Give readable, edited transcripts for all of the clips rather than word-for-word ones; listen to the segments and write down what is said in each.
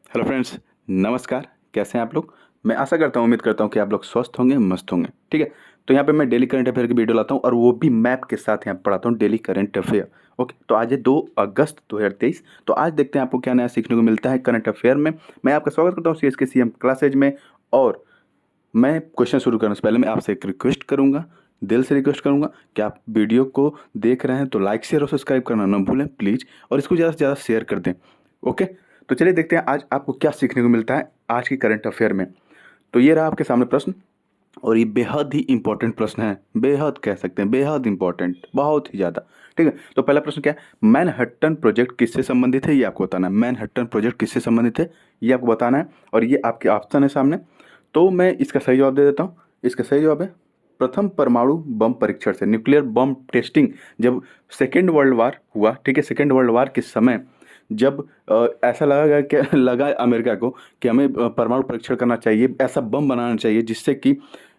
Hello friends, नमस्कार। कैसे हैं आप लोग? मैं आशा करता हूँ, उम्मीद करता हूँ कि आप लोग स्वस्थ होंगे, मस्त होंगे। ठीक है। तो यहाँ पे मैं डेली करंट अफेयर की वीडियो लाता हूँ और वो भी मैप के साथ यहाँ पढ़ाता हूँ डेली करंट अफेयर। ओके, तो आज है 2 अगस्त 2023। तो आज देखते हैं आपको क्या नया सीखने को मिलता है करंट अफेयर में। मैं आपका स्वागत करता हूँ सीएस के सीएम क्लासेज में। और मैं क्वेश्चन शुरू करने से पहले मैं आपसे एक रिक्वेस्ट करूंगा, दिल से रिक्वेस्ट करूंगा कि आप वीडियो को देख रहे हैं तो लाइक शेयर और सब्सक्राइब करना ना भूलें प्लीज़, और इसको ज़्यादा से ज़्यादा शेयर कर दें। ओके, तो चलिए देखते हैं आज आपको क्या सीखने को मिलता है आज की करंट अफेयर में। तो ये रहा आपके सामने प्रश्न, और ये बेहद ही इंपॉर्टेंट प्रश्न है, बेहद कह सकते हैं, बेहद इंपॉर्टेंट, बहुत ही ज़्यादा। ठीक है, तो पहला प्रश्न क्या है? मैनहट्टन प्रोजेक्ट किससे संबंधित है, ये आपको बताना है। मैनहट्टन प्रोजेक्ट किससे संबंधित है, ये आपको बताना है, और ये आपके ऑप्शन है सामने। तो मैं इसका सही जवाब दे देता हूँ। इसका सही जवाब है प्रथम परमाणु बम परीक्षण से, न्यूक्लियर बम टेस्टिंग। जब सेकेंड वर्ल्ड वार हुआ, ठीक है, सेकेंड वर्ल्ड वार के समय जब ऐसा लगा कि लगा अमेरिका को कि हमें परमाणु परीक्षण करना चाहिए, ऐसा बम बनाना चाहिए जिससे कि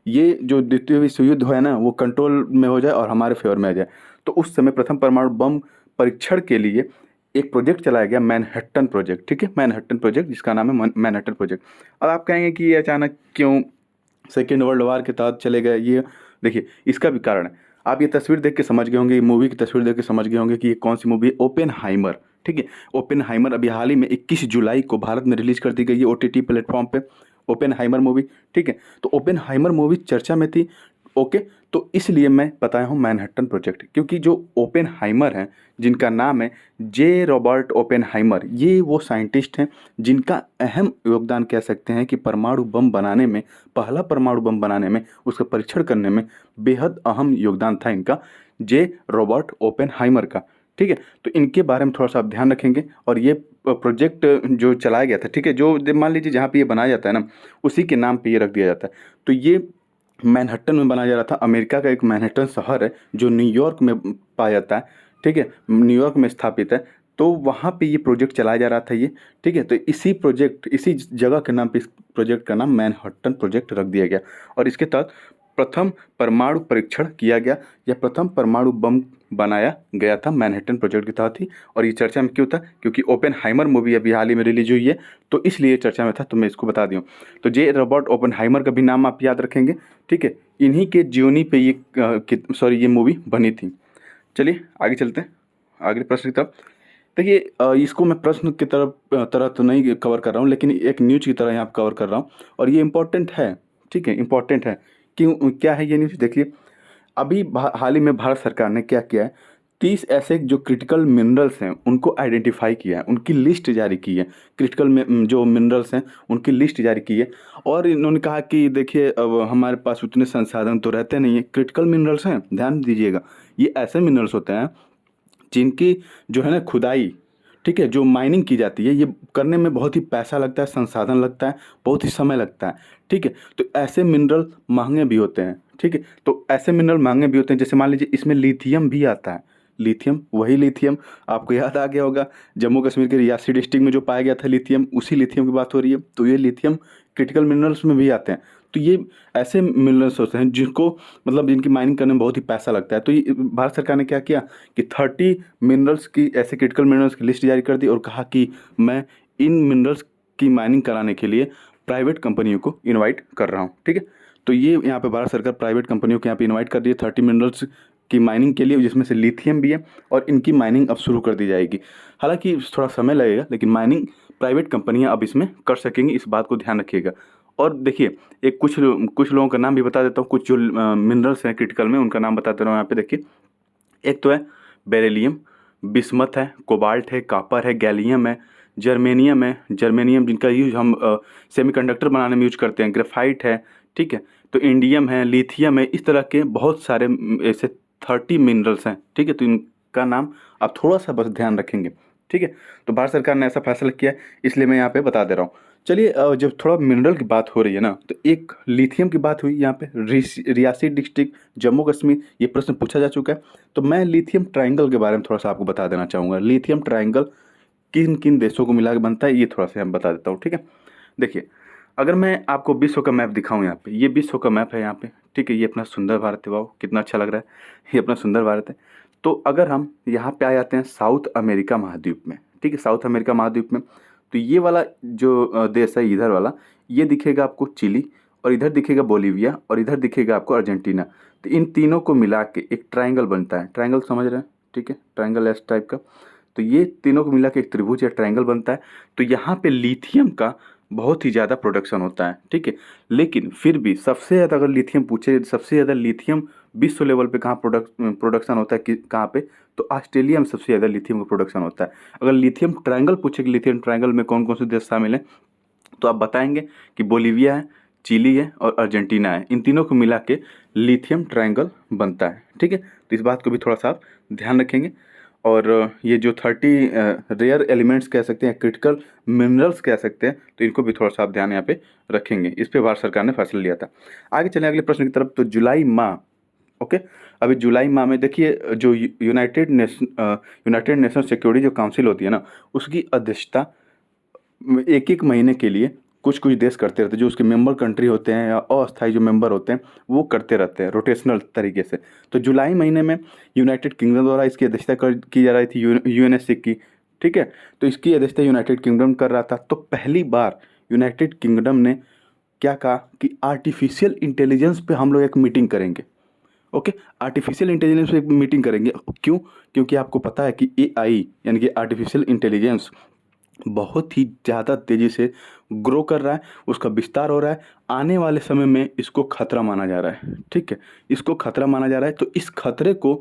ये जो द्वितीय विश्व युद्ध है ना, वो कंट्रोल में हो जाए और हमारे फेवर में आ जाए। तो उस समय प्रथम परमाणु बम परीक्षण के लिए एक प्रोजेक्ट चलाया गया, मैनहट्टन प्रोजेक्ट। ठीक है, मैनहट्टन प्रोजेक्ट, जिसका नाम है मैनहट्टन प्रोजेक्ट। अब आप कहेंगे कि ये अचानक क्यों सेकेंड वर्ल्ड वार के तहत चले गए? ये देखिए, इसका भी कारण है। आप ये तस्वीर देख के समझ गए होंगे, ये मूवी की तस्वीर देख के समझ गए होंगे कि ये कौन सी मूवी है, ओपेनहाइमर। ठीक है, ओपेनहाइमर अभी हाल ही में 21 जुलाई को भारत में रिलीज कर दी गई है ओटीटी प्लेटफॉर्म पे, ओपेनहाइमर मूवी। ठीक है, तो ओपेनहाइमर मूवी चर्चा में थी। ओके, तो इसलिए मैं बताया हूँ मैनहट्टन प्रोजेक्ट, क्योंकि जो ओपेनहाइमर हैं, जिनका नाम है जे रॉबर्ट ओपेनहाइमर, ये वो साइंटिस्ट हैं जिनका अहम योगदान कह सकते हैं कि परमाणु बम बनाने में, पहला परमाणु बम बनाने में, उसका परीक्षण करने में बेहद अहम योगदान था इनका, जे रॉबर्ट ओपेनहाइमर का। ठीक है, तो इनके बारे में थोड़ा सा आप ध्यान रखेंगे। और ये प्रोजेक्ट जो चलाया गया था, ठीक है, जो मान लीजिए जहाँ पे ये बनाया जाता है ना, उसी के नाम पे ये रख दिया जाता है। तो ये मैनहट्टन में बनाया जा रहा था। अमेरिका का एक मैनहट्टन शहर है जो न्यूयॉर्क में पाया जाता है। ठीक है, न्यूयॉर्क में स्थापित है। तो वहाँ पे ये प्रोजेक्ट चलाया जा रहा था ये। ठीक है, तो इसी प्रोजेक्ट, इसी जगह के नाम पे इस प्रोजेक्ट का नाम मैनहट्टन प्रोजेक्ट रख दिया गया। और इसके तहत प्रथम परमाणु परीक्षण किया गया, या प्रथम परमाणु बम बनाया गया था मैनहट्टन प्रोजेक्ट के तहत ही। और ये चर्चा में क्यों था? क्योंकि ओपेनहाइमर मूवी अभी हाल ही में रिलीज हुई है, तो इसलिए चर्चा में था, तो मैं इसको बता दूँ। तो जे रॉबर्ट ओपेनहाइमर का भी नाम आप याद रखेंगे। ठीक है, इन्हीं के जीवनी पे ये ये मूवी बनी थी। चलिए आगे चलते हैं, अगले प्रश्न की तरफ। देखिए, इसको मैं प्रश्न की तरह तो नहीं कवर कर रहा हूँ, लेकिन एक न्यूज की तरह यहाँ कवर कर रहा हूँ, और ये इम्पोर्टेंट है। ठीक है, इम्पोर्टेंट है। क्यों, क्या है ये न्यूज? देखिए, अभी हाल ही में भारत सरकार ने क्या किया है, 30 ऐसे जो क्रिटिकल मिनरल्स हैं उनको आइडेंटिफाई किया है, उनकी लिस्ट जारी की है। क्रिटिकल में जो मिनरल्स हैं उनकी लिस्ट जारी की है। और इन्होंने कहा कि देखिए, अब हमारे पास उतने संसाधन तो रहते नहीं है। क्रिटिकल मिनरल्स हैं, ध्यान दीजिएगा, ये ऐसे मिनरल्स होते हैं जिनकी जो है ना खुदाई, ठीक है, जो माइनिंग की जाती है, ये करने में बहुत ही पैसा लगता है, संसाधन लगता है, बहुत ही समय लगता है। ठीक है, तो ऐसे मिनरल महंगे भी होते हैं। ठीक है, तो ऐसे मिनरल महंगे भी होते हैं, जैसे मान लीजिए इसमें लिथियम भी आता है। लिथियम, वही लिथियम, आपको याद आ गया होगा, जम्मू कश्मीर के रियासी डिस्ट्रिक्ट में जो पाया गया था लिथियम, उसी लिथियम की बात हो रही है। तो ये लिथियम क्रिटिकल मिनरल्स में भी आते हैं। तो ये ऐसे मिनरल्स होते हैं जिनको, मतलब जिनकी माइनिंग करने में बहुत ही पैसा लगता है। तो ये भारत सरकार ने क्या किया कि 30 मिनरल्स की, ऐसे क्रिटिकल मिनरल्स की लिस्ट जारी कर दी, और कहा कि मैं इन मिनरल्स की माइनिंग कराने के लिए प्राइवेट कंपनियों को इनवाइट कर रहा हूँ। ठीक है, तो ये यहाँ पे भारत सरकार प्राइवेट कंपनियों को यहाँ पे इनवाइट कर रही है 30 मिनरल्स की माइनिंग के लिए, जिसमें से लिथियम भी है, और इनकी माइनिंग अब शुरू कर दी जाएगी। हालांकि थोड़ा समय लगेगा, लेकिन माइनिंग प्राइवेट कंपनियां अब इसमें कर सकेंगी, इस बात को ध्यान रखिएगा। और देखिए, एक कुछ लोगों का नाम भी बता देता हूँ, कुछ जो मिनरल्स हैं क्रिटिकल में, उनका नाम बता दे रहा हूँ यहाँ पे। देखिए, एक तो है बेरिलियम, बिस्मथ है, कोबाल्ट है, कॉपर है, गैलियम है, जर्मेनियम है, जर्मेनियम जिनका यूज हम सेमीकंडक्टर बनाने में यूज करते हैं, ग्रेफाइट है। ठीक है, तो इंडियम है, लिथियम है, इस तरह के बहुत सारे ऐसे 30 मिनरल्स हैं। ठीक है, तो इनका नाम आप थोड़ा सा बस ध्यान रखेंगे। ठीक है, तो भारत सरकार ने ऐसा फैसला किया है, इसलिए मैं यहाँ पे बता दे रहा हूँ। चलिए, जब थोड़ा मिनरल की बात हो रही है ना, तो एक लिथियम की बात हुई यहाँ पे, रियासी डिस्ट्रिक्ट, जम्मू कश्मीर, ये प्रश्न पूछा जा चुका है। तो मैं लिथियम ट्रायंगल के बारे में थोड़ा सा आपको बता देना चाहूँगा। लिथियम ट्रायंगल किन किन देशों को मिला के बनता है, ये थोड़ा सा मैं बता देता हूँ। ठीक है, देखिए, अगर मैं आपको विश्व का मैप दिखाऊं, यहाँ पे ये विश्व का मैप है यहाँ पे। ठीक है, ये अपना सुंदर भारत है, वाह कितना अच्छा लग रहा है, ये अपना सुंदर भारत है। तो अगर हम यहाँ पे आ जाते हैं साउथ अमेरिका महाद्वीप में, ठीक है, साउथ अमेरिका महाद्वीप में, तो ये वाला जो देश है इधर वाला, ये दिखेगा आपको चिली, और इधर दिखेगा बोलीविया, और इधर दिखेगा आपको अर्जेंटीना। तो इन तीनों को मिला के एक ट्रायंगल बनता है। ट्रायंगल समझ रहे हैं? ठीक है, ट्रायंगल एस टाइप का। तो ये तीनों को मिला के एक त्रिभुज या ट्रायंगल बनता है। तो यहाँ पे लिथियम का बहुत ही ज़्यादा प्रोडक्शन होता है, ठीक है। लेकिन फिर भी सबसे ज़्यादा अगर लिथियम पूछे, सबसे ज़्यादा लिथियम विश्व लेवल पे कहाँ प्रोडक्शन होता है, कि कहाँ पे? तो ऑस्ट्रेलिया में सबसे ज़्यादा लिथियम का प्रोडक्शन होता है। अगर लिथियम ट्रायंगल पूछे कि लिथियम ट्रायंगल में कौन कौन से देश शामिल हैं, तो आप बताएंगे कि बोलीविया है, चिली है और अर्जेंटीना है। इन तीनों को मिला के लिथियम ट्रायंगल बनता है, ठीक है। तो इस बात को भी थोड़ा सा आप ध्यान रखेंगे। और ये जो 30 रेयर एलिमेंट्स कह सकते हैं, क्रिटिकल मिनरल्स कह सकते हैं, तो इनको भी थोड़ा सा आप ध्यान यहाँ पे रखेंगे। इस पे भारत सरकार ने फैसला लिया था। आगे चलें अगले प्रश्न की तरफ। तो जुलाई माह, ओके, अभी जुलाई माह में देखिए जो यूनाइटेड नेशन सिक्योरिटी जो काउंसिल होती है ना, उसकी अध्यक्षता एक एक महीने के लिए कुछ कुछ देश करते रहते हैं। जो उसके मेंबर कंट्री होते हैं या अस्थायी जो मेंबर होते हैं, वो करते रहते हैं रोटेशनल तरीके से। तो जुलाई महीने में यूनाइटेड किंगडम द्वारा इसकी अध्यक्षता की जा रही थी, यूएनएससी की, ठीक है। तो इसकी अध्यक्षता यूनाइटेड किंगडम कर रहा था। तो पहली बार यूनाइटेड किंगडम ने क्या कहा कि आर्टिफिशियल इंटेलिजेंस पे हम लोग एक मीटिंग करेंगे। ओके, आर्टिफिशियल इंटेलिजेंस पे एक मीटिंग करेंगे। क्यों? क्योंकि आपको पता है कि एआई यानी कि आर्टिफिशियल इंटेलिजेंस बहुत ही ज़्यादा तेज़ी से ग्रो कर रहा है, उसका विस्तार हो रहा है। आने वाले समय में इसको खतरा माना जा रहा है, ठीक है। इसको खतरा माना जा रहा है। तो इस खतरे को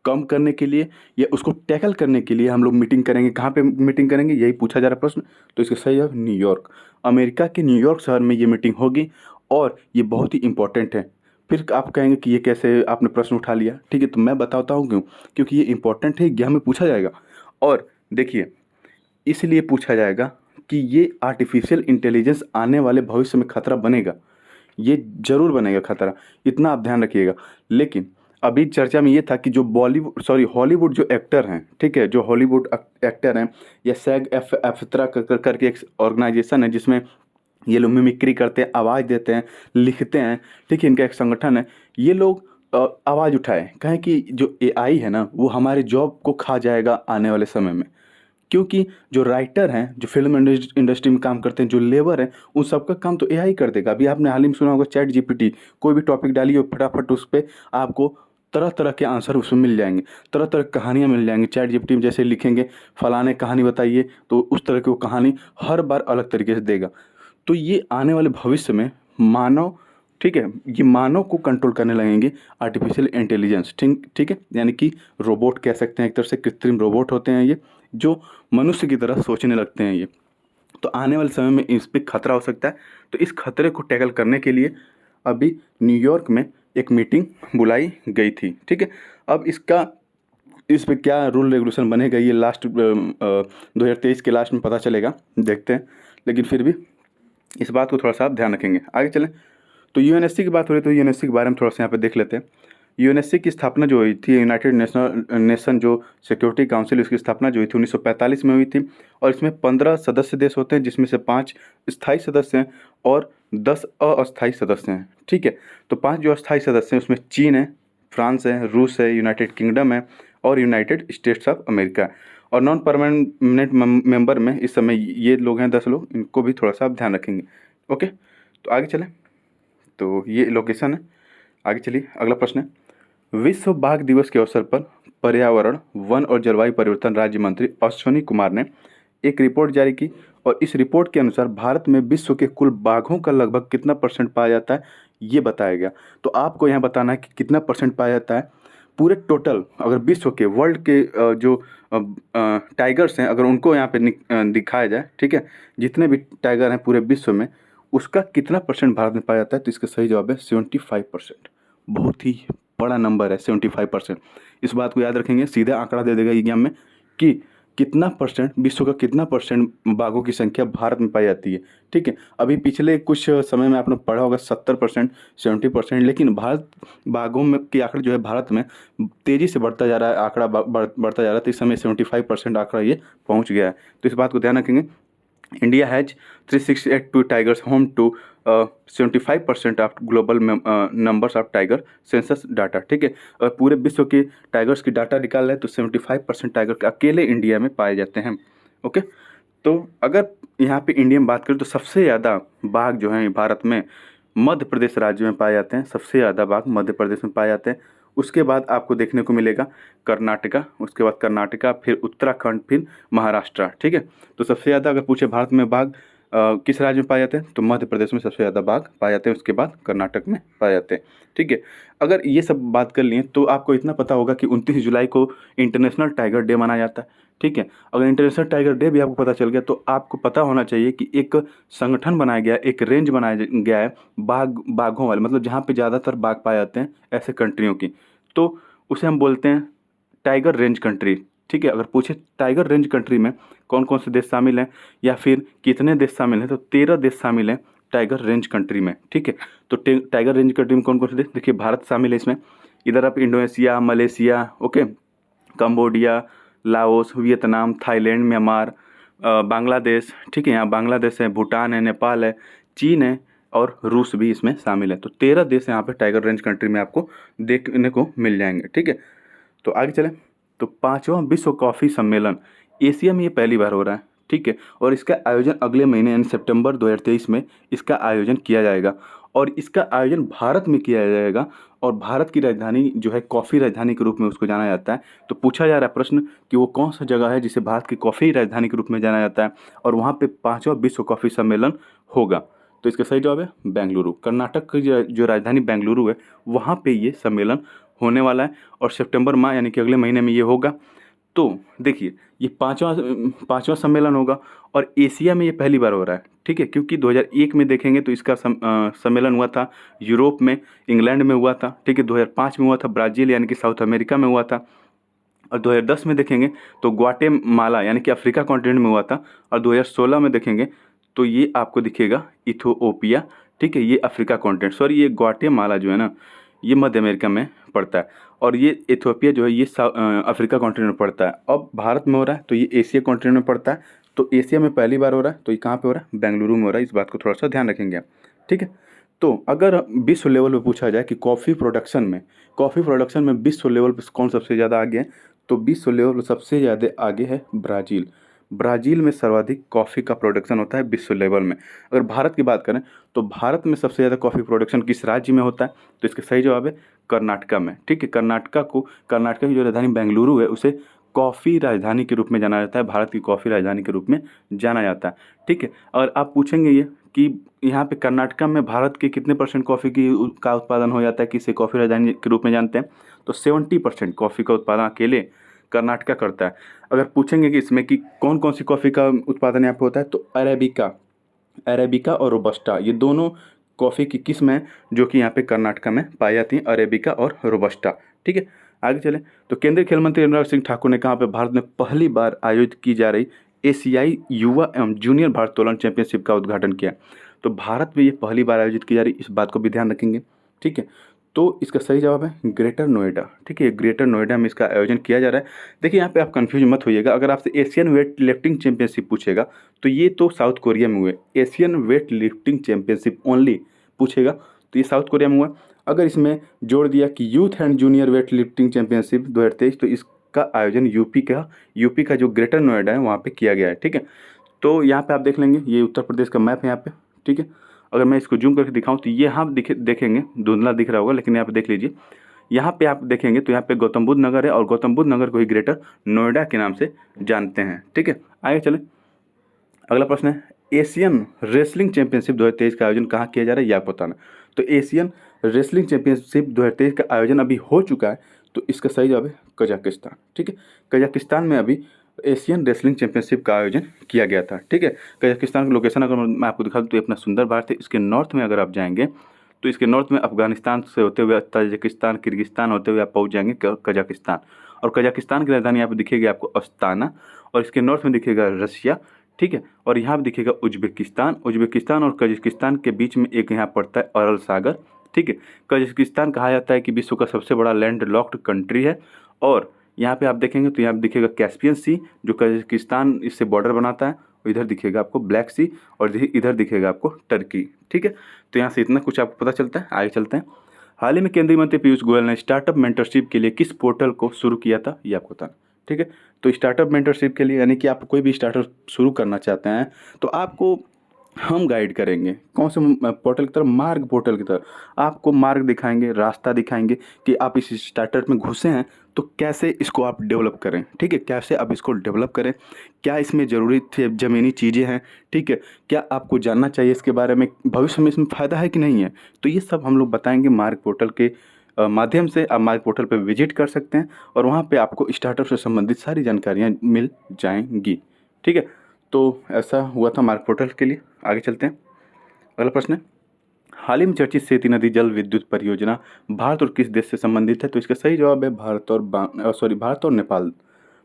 कम करने के लिए या उसको टैकल करने के लिए हम लोग मीटिंग करेंगे। कहाँ पे मीटिंग करेंगे, यही पूछा जा रहा है प्रश्न। तो इसका सही जवाब न्यूयॉर्क, अमेरिका के न्यूयॉर्क शहर में ये मीटिंग होगी, और ये बहुत ही इंपॉर्टेंट है। फिर आप कहेंगे कि ये कैसे आपने प्रश्न उठा लिया, ठीक है। तो मैं बताता हूँ क्यों। क्योंकि ये इंपॉर्टेंट है, एग्जाम में पूछा जाएगा। और देखिए, इसलिए पूछा जाएगा कि ये आर्टिफिशियल इंटेलिजेंस आने वाले भविष्य में खतरा बनेगा। ये ज़रूर बनेगा खतरा, इतना आप ध्यान रखिएगा। लेकिन अभी चर्चा में ये था कि जो हॉलीवुड जो एक्टर हैं, ठीक है, जो हॉलीवुड एक्टर हैं, या सैग एफ्ट्रा करके एक ऑर्गेनाइजेशन है जिसमें ये लोग मिमिक्री करते हैं, आवाज़ देते हैं, लिखते हैं, ठीक है, इनका एक संगठन है। ये लोग आवाज़ उठाए, कहें कि जो एआई है ना, वो हमारे जॉब को खा जाएगा आने वाले समय में। क्योंकि जो राइटर हैं, जो फिल्म इंडस्ट्री में काम करते हैं, जो लेबर हैं, उन सबका काम तो एआई कर देगा। अभी आपने हाल ही में सुना होगा चैट जीपीटी, कोई भी टॉपिक डालिए फटाफट उस पे आपको तरह तरह के आंसर उसमें मिल जाएंगे, तरह तरह की कहानियाँ मिल जाएंगी। चैट जीपीटी में जैसे लिखेंगे फलाने कहानी बताइए, तो उस तरह की वो कहानी हर बार अलग तरीके से देगा। तो ये आने वाले भविष्य में मानव, ठीक है, ये मानव को कंट्रोल करने लगेंगे आर्टिफिशियल इंटेलिजेंस, ठीक ठीक है। यानी कि रोबोट कह सकते हैं, एक तरह से कृत्रिम रोबोट होते हैं ये, जो मनुष्य की तरह सोचने लगते हैं ये। तो आने वाले समय में इस पे खतरा हो सकता है। तो इस खतरे को टैकल करने के लिए अभी न्यूयॉर्क में एक मीटिंग बुलाई गई थी, ठीक है। अब इस पे क्या रूल रेगुलेशन बनेगा, ये लास्ट 2023 के लास्ट में पता चलेगा, देखते हैं। लेकिन फिर भी इस बात को थोड़ा सा आप ध्यान रखेंगे। आगे चलें। तो यूएनएससी की बात हो रही है, तो यूएनएससी के बारे में थोड़ा सा यहाँ पे देख लेते हैं। यूएनएससी की स्थापना जो हुई थी, यूनाइटेड नेशन जो सिक्योरिटी काउंसिल, उसकी स्थापना जो हुई थी 1945 में हुई थी। और इसमें 15 सदस्य देश होते हैं, जिसमें से 5 स्थायी सदस्य हैं और 10 अस्थायी सदस्य हैं, ठीक है। तो 5 जो अस्थायी सदस्य हैं उसमें चीन है, फ्रांस है, रूस है, यूनाइटेड किंगडम है और यूनाइटेड स्टेट्स ऑफ अमेरिका। और नॉन परमानेंट मेंबर में इस समय ये लोग हैं 10 लोग, इनको भी थोड़ा सा आप ध्यान रखेंगे। ओके, तो आगे चलें। तो ये लोकेशन है। आगे चलिए, अगला प्रश्न है। विश्व बाघ दिवस के अवसर पर पर्यावरण, वन और जलवायु परिवर्तन राज्य मंत्री अश्विनी कुमार ने एक रिपोर्ट जारी की, और इस रिपोर्ट के अनुसार भारत में विश्व के कुल बाघों का लगभग कितना परसेंट पाया जाता है, ये बताया गया। तो आपको यहाँ बताना है कि कितना परसेंट पाया जाता है। पूरे टोटल अगर विश्व के, वर्ल्ड के जो टाइगर्स हैं, अगर उनको यहाँ पे दिखाया जाए, ठीक है, जितने भी टाइगर हैं पूरे विश्व में, उसका कितना परसेंट भारत में पाया जाता है, तो इसका सही जवाब है 75%। बहुत ही बड़ा नंबर है 75%। इस बात को याद रखेंगे, सीधा आंकड़ा दे देगा एग्जाम में कि कितना परसेंट, विश्व का कितना परसेंट बाघों की संख्या भारत में पाई जाती है, ठीक है। अभी पिछले कुछ समय में आपने पढ़ा होगा 70%, 70%, लेकिन भारत बाघों में की आंकड़ा जो है भारत में तेज़ी से बढ़ता जा रहा है, आंकड़ा बढ़ता जा रहा है। तो इस समय 75% आंकड़ा ये पहुंच गया है। तो इस बात को ध्यान रखेंगे। India has 368 tigers, home to 75% of global numbers of tiger census data, ठीक है। अगर पूरे विश्व के टाइगर्स की डाटा निकाल रहे हैं तो 75% टाइगर अकेले इंडिया में पाए जाते हैं। ओके, तो अगर यहाँ पे इंडिया में बात करें तो सबसे ज़्यादा बाघ जो हैं भारत में मध्य प्रदेश राज्य में पाए जाते हैं। सबसे ज़्यादा बाघ मध्य प्रदेश में पाए जाते हैं। उसके बाद आपको देखने को मिलेगा कर्नाटका, उसके बाद कर्नाटका, फिर उत्तराखंड, फिर महाराष्ट्र। ठीक है, तो सबसे ज़्यादा अगर पूछे भारत में बाघ किस राज्य में पाए जाते हैं, तो मध्य प्रदेश में सबसे ज़्यादा बाघ पाए जाते हैं। उसके बाद कर्नाटक में पाए जाते हैं। ठीक है, अगर ये सब बात कर लिए तो आपको इतना पता होगा कि 29 जुलाई को इंटरनेशनल टाइगर डे मनाया जाता है। ठीक है, अगर इंटरनेशनल टाइगर डे भी आपको पता चल गया तो आपको पता होना चाहिए कि एक संगठन बनाया गया है, एक रेंज बनाया गया है बाघों वाले, मतलब जहाँ पे ज़्यादातर बाघ पाए जाते हैं ऐसे कंट्रियों की, तो उसे हम बोलते हैं टाइगर रेंज कंट्री। ठीक है, अगर पूछे टाइगर रेंज कंट्री में कौन कौन से देश शामिल हैं या फिर कितने देश शामिल हैं, तो 13 देश शामिल हैं टाइगर रेंज कंट्री में। ठीक है, तो टाइगर रेंज कंट्री में कौन कौन से देश, देखिए भारत शामिल है इसमें। इधर आप Indonesia, Malaysia, okay, Cambodia, Laos, Vietnam, Thailand, Myanmar, Bangladesh. ठीक है, यहाँ बांग्लादेश है, भूटान है, नेपाल है, चीन है और रूस भी इसमें शामिल है। तो 13 देश यहाँ पे टाइगर रेंज कंट्री में आपको देखने को मिल जाएंगे। ठीक है, तो आगे चलें। तो 5वां विश्व कॉफ़ी सम्मेलन एशिया में ये पहली बार हो रहा है। ठीक है, और इसका आयोजन अगले महीने यानी सितंबर 2023 में इसका आयोजन किया जाएगा और इसका आयोजन भारत में किया जाएगा। और भारत की राजधानी जो है कॉफ़ी राजधानी के रूप में उसको जाना जाता है। तो पूछा जा रहा है प्रश्न कि वो कौन सा जगह है जिसे भारत की कॉफ़ी राजधानी के रूप में जाना जाता है और वहाँ पे 5वां विश्व कॉफ़ी सम्मेलन होगा। तो इसका सही जवाब है बेंगलुरु। कर्नाटक की जो राजधानी बेंगलुरु है वहाँ पे ये सम्मेलन होने वाला है और सितंबर माह यानी कि अगले महीने में ये होगा। तो देखिए ये पाँचवां सम्मेलन होगा और एशिया में ये पहली बार हो रहा है। ठीक है, क्योंकि 2001 में देखेंगे तो इसका सम्मेलन हुआ था यूरोप में, इंग्लैंड में हुआ था। ठीक है, 2005 में हुआ था ब्राज़ील यानी कि साउथ अमेरिका में हुआ था और 2010 में देखेंगे तो ग्वाटेमाला यानी कि अफ्रीका कॉन्टिनेंट में हुआ था और 2016 में देखेंगे तो ये आपको दिखेगा इथियोपिया। ठीक है, ये अफ्रीका कॉन्टिनेंट, सॉरी ये ग्वाटेमाला जो है ना ये मध्य अमेरिका में पड़ता है और ये इथियोपिया जो है ये अफ्रीका कॉन्टिनेंट में पड़ता है। अब भारत में हो रहा है तो ये एशिया कॉन्टिनेंट में पड़ता है। तो एशिया में पहली बार हो रहा है तो ये कहाँ पे हो रहा है, बेंगलुरु में हो रहा है। इस बात को थोड़ा सा ध्यान रखेंगे आप। ठीक है, तो अगर विश्व लेवल पे पूछा जाए कि कॉफ़ी प्रोडक्शन में विश्व लेवल पे कौन सबसे ज़्यादा आगे है, तो विश्व लेवल पे सबसे ज़्यादा आगे है ब्राज़ील। ब्राज़ील में सर्वाधिक कॉफ़ी का प्रोडक्शन होता है विश्व लेवल में। अगर भारत की बात करें तो भारत में सबसे ज़्यादा कॉफ़ी प्रोडक्शन किस राज्य में होता है, तो इसका सही जवाब है कर्नाटका में। ठीक है, कर्नाटका की जो राजधानी बेंगलुरु है उसे कॉफ़ी राजधानी के रूप में जाना जाता है, भारत की कॉफ़ी राजधानी के रूप में जाना जाता है। ठीक है, और आप पूछेंगे ये कि यहाँ पे कर्नाटका में भारत के कितने % कॉफ़ी का उत्पादन हो जाता है, किसे कॉफ़ी राजधानी के रूप में जानते हैं, तो 70% कॉफ़ी का उत्पादन अकेले कर्नाटका करता है। अगर पूछेंगे कि इसमें कि कौन कौन सी कॉफ़ी का उत्पादन यहाँ पे होता है, तो अरेबिका और रोबस्टा ये दोनों कॉफ़ी की किस्म हैं जो कि यहाँ पे कर्नाटका में पाई जाती हैं, अरेबिका और रोबस्टा। ठीक है, आगे चलें। तो केंद्रीय खेल मंत्री अनुराग सिंह ठाकुर ने कहा पे भारत में पहली बार आयोजित की जा रही एशियाई युवा एवं जूनियर भारोत्तोलन चैंपियनशिप का उद्घाटन किया। तो भारत में ये पहली बार आयोजित की जा रही, इस बात को भी ध्यान रखेंगे। ठीक है, तो इसका सही जवाब है ग्रेटर नोएडा। ठीक है, ग्रेटर नोएडा में इसका आयोजन किया जा रहा है। देखिए यहाँ पे आप कंफ्यूज मत होइएगा, अगर आपसे एशियन वेट लिफ्टिंग चैंपियनशिप पूछेगा तो ये तो साउथ कोरिया में हुए, Asian weight lifting championship only पूछेगा तो ये साउथ कोरिया में हुआ। अगर इसमें जोड़ दिया कि youth and junior weight lifting championship 2023 तो इसका आयोजन यूपी का जो ग्रेटर नोएडा है वहाँ पे किया गया है। ठीक है, तो यहाँ पे आप देख लेंगे ये उत्तर प्रदेश का मैप है यहाँ पे। ठीक है, अगर मैं इसको जूम करके दिखाऊं तो ये यहाँ देखेंगे धुंधला दिख रहा होगा, लेकिन यहाँ पे देख लीजिए, यहाँ पे आप देखेंगे तो यहाँ पे गौतम बुद्ध नगर है और गौतम बुद्ध नगर को ही ग्रेटर नोएडा के नाम से जानते हैं। ठीक है, आगे चले। अगला प्रश्न है एशियन रेसलिंग चैंपियनशिप 2023 का आयोजन कहाँ किया जा रहा है, यह आपको बताना। तो एशियन रेसलिंग चैंपियनशिप 2023 का आयोजन अभी हो चुका है, तो इसका सही जवाब है कजाकिस्तान। ठीक है, कजाकिस्तान में अभी एशियन रेसलिंग चैंपियनशिप का आयोजन किया गया था। ठीक है, कजाकिस्तान की लोकेशन अगर मैं आपको दिखा दूँ तो ये अपना सुंदर भारत है। इसके नॉर्थ में अगर आप जाएंगे तो इसके नॉर्थ में अफगानिस्तान से होते हुए ताजिकिस्तान, किर्गिस्तान होते हुए आप पहुँच जाएंगे कजाकिस्तान। और कजाकिस्तान की राजधानी यहाँ पे दिखेगी आपको अस्ताना और इसके नॉर्थ में दिखेगा रसिया। ठीक है, और यहाँ पे दिखेगा उज्बेकिस्तान और कजाकिस्तान के बीच में एक यहाँ पड़ता है अरल सागर। ठीक है, कजाकिस्तान कहा जाता है कि विश्व का सबसे बड़ा लैंड लॉक्ड कंट्री है और यहाँ पे आप देखेंगे तो यहाँ पे दिखेगा कैस्पियन सी जो कजाकिस्तान इससे बॉर्डर बनाता है, और इधर दिखेगा आपको ब्लैक सी और इधर दिखेगा आपको टर्की। ठीक है, तो यहाँ से इतना कुछ आपको पता चलता है। आगे चलते हैं। हाल ही में केंद्रीय मंत्री पीयूष गोयल ने स्टार्टअप मेंटरशिप के लिए किस पोर्टल को शुरू किया था, ये आपको बताना। ठीक है। तो स्टार्टअप मेंटरशिप के लिए यानी कि आप कोई भी स्टार्टअप शुरू करना चाहते हैं तो आपको हम गाइड करेंगे कौन से पोर्टल की तरफ, मार्ग पोर्टल की तरफ आपको मार्ग दिखाएंगे, रास्ता दिखाएंगे कि आप इस स्टार्टअप में घुसे हैं तो कैसे इसको आप डेवलप करें, ठीक है, कैसे आप इसको डेवलप करें, क्या इसमें ज़रूरी थे ज़मीनी चीज़ें हैं, ठीक है, क्या आपको जानना चाहिए इसके बारे में, भविष्य में इसमें फ़ायदा है कि नहीं है। तो ये सब हम लोग बताएंगे मार्ग पोर्टल के माध्यम से। आप मार्ग पोर्टल पर विजिट कर सकते हैं और वहाँ पे आपको स्टार्टअप से संबंधित सारी जानकारियाँ मिल जाएंगी, ठीक है। तो ऐसा हुआ था मार्ग पोर्टल के लिए। आगे चलते हैं। अगला प्रश्न है, हाल ही में चर्चित सेती नदी जल विद्युत परियोजना भारत और किस देश से संबंधित है। तो इसका सही जवाब है भारत और नेपाल।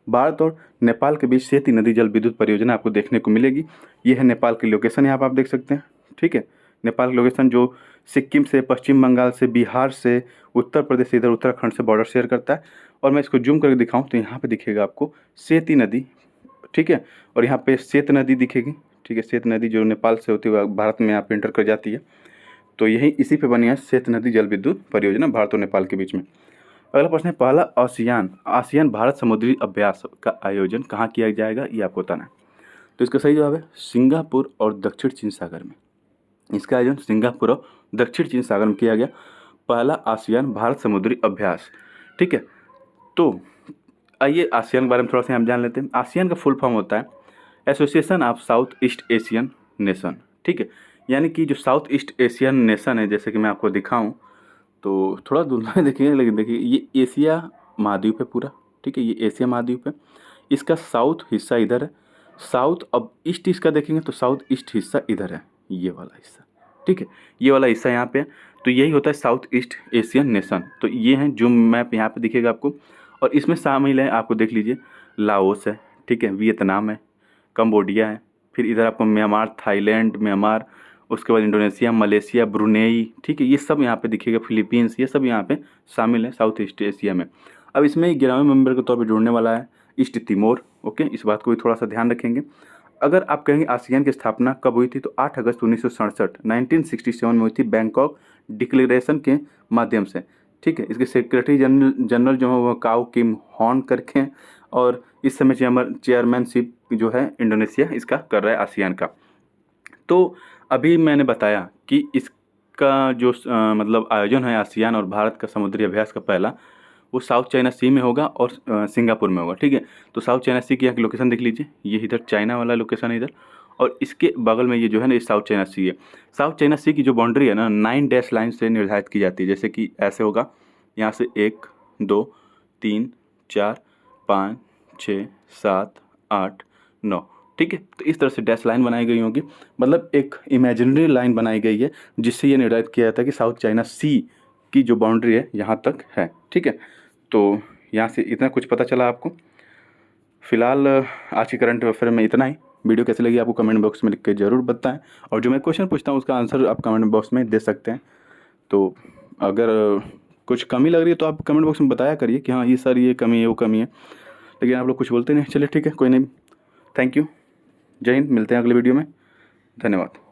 भारत और नेपाल के बीच सेती नदी जल विद्युत परियोजना आपको देखने को मिलेगी। ये है नेपाल की लोकेशन, यहाँ पर आप देख सकते हैं, ठीक है। नेपाल की लोकेशन जो सिक्किम से, पश्चिम बंगाल से, बिहार से, उत्तर प्रदेश से, इधर उत्तराखंड से बॉर्डर शेयर करता है। और मैं इसको जूम करके दिखाऊं तो यहाँ पे दिखेगा आपको सेती नदी, ठीक है। और यहाँ पे सेत नदी दिखेगी, ठीक है। सेत नदी जो नेपाल से होती हुई भारत में यहाँ पे एंटर कर जाती है। तो यही इसी पे बनी है सेत नदी जल विद्युत परियोजना भारत और नेपाल के बीच में। अगला प्रश्न है, पहला आसियान भारत समुद्री अभ्यास का आयोजन कहाँ किया जाएगा, ये आपको बताना है। तो इसका सही जवाब है सिंगापुर और दक्षिण चीन सागर में। इसका आयोजन सिंगापुर और दक्षिण चीन सागर में किया गया, पहला आसियान भारत समुद्री अभ्यास, ठीक है। तो आइए आसियान के बारे में थोड़ा सा हम जान लेते हैं। आसियान का फुल फॉर्म होता है association of south east Asian nation, ठीक है। यानी कि जो साउथ ईस्ट एशियन नेशन है, जैसे कि मैं आपको दिखाऊं तो थोड़ा दूर में देखिए, लेकिन देखिए ये एशिया महाद्वीप है पूरा, ठीक है। ये एशिया महाद्वीप है, इसका साउथ हिस्सा इधर है, साउथ। अब ईस्ट इसका देखेंगे तो साउथ ईस्ट हिस्सा इधर है, ये वाला हिस्सा, ठीक है। ये वाला हिस्सा यहाँ पे है, तो यही होता है साउथ ईस्ट एशियन नेशन। तो ये हैं जो मैप यहाँ पे दिखेगा आपको। और इसमें शामिल है, आपको देख लीजिए, लाओस है, ठीक है, वियतनाम है, कंबोडिया है, फिर इधर आपको म्यांमार, थाईलैंड, म्यांमार, उसके बाद इंडोनेशिया, मलेशिया, ब्रुनेई, ठीक है, ये सब यहाँ पे दिखेगा, फिलीपींस, ये सब यहाँ पे शामिल है साउथ ईस्ट एशिया में। अब इसमें 11वें मेंबर के तौर पे जुड़ने वाला है ईस्ट तिमोर, ओके, इस बात को भी थोड़ा सा ध्यान रखेंगे। अगर आप कहेंगे आसियान की स्थापना कब हुई थी, तो 8 अगस्त 1967 1967 में हुई थी, बैंकॉक डिक्लेरेशन के माध्यम से, ठीक है। इसके सेक्रेटरी जनरल जो है वो काओ किम हॉर्न करके हैं, और इस समय चेयरमैनशिप जो है इंडोनेशिया इसका कर रहा है आसियान का। तो अभी मैंने बताया कि इसका जो मतलब आयोजन है आसियान और भारत का समुद्री अभ्यास का पहला, वो साउथ चाइना सी में होगा और सिंगापुर में होगा, ठीक है। तो साउथ चाइना सी की यहाँ की लोकेशन देख लीजिए, ये इधर चाइना वाला लोकेशन है इधर, और इसके बगल में ये जो है ना, ये साउथ चाइना सी है। साउथ चाइना सी की जो बाउंड्री है ना, 9 डैश लाइन से निर्धारित की जाती है, जैसे कि ऐसे होगा, यहाँ से 1 2 3 4 5 6 7 8 9, ठीक है। तो इस तरह से डैश लाइन बनाई गई होगी, मतलब एक इमेजिनरी लाइन बनाई गई है जिससे ये निर्धारित किया जाता है कि साउथ चाइना सी की जो बाउंड्री है यहाँ तक है, ठीक है। तो यहाँ से इतना कुछ पता चला आपको। फिलहाल आज की करंट अफेयर में इतना ही। वीडियो कैसी लगी आपको कमेंट बॉक्स में लिख के ज़रूर बताएं, और जो मैं क्वेश्चन पूछता हूँ उसका आंसर आप कमेंट बॉक्स में दे सकते हैं। तो अगर कुछ कमी लग रही है तो आप कमेंट बॉक्स में बताया करिए कि हाँ ये सर ये कमी है वो कमी है, लेकिन आप लोग कुछ बोलते नहीं। चलिए ठीक है, कोई नहीं, थैंक यू, जय हिंद, मिलते हैं अगले वीडियो में, धन्यवाद।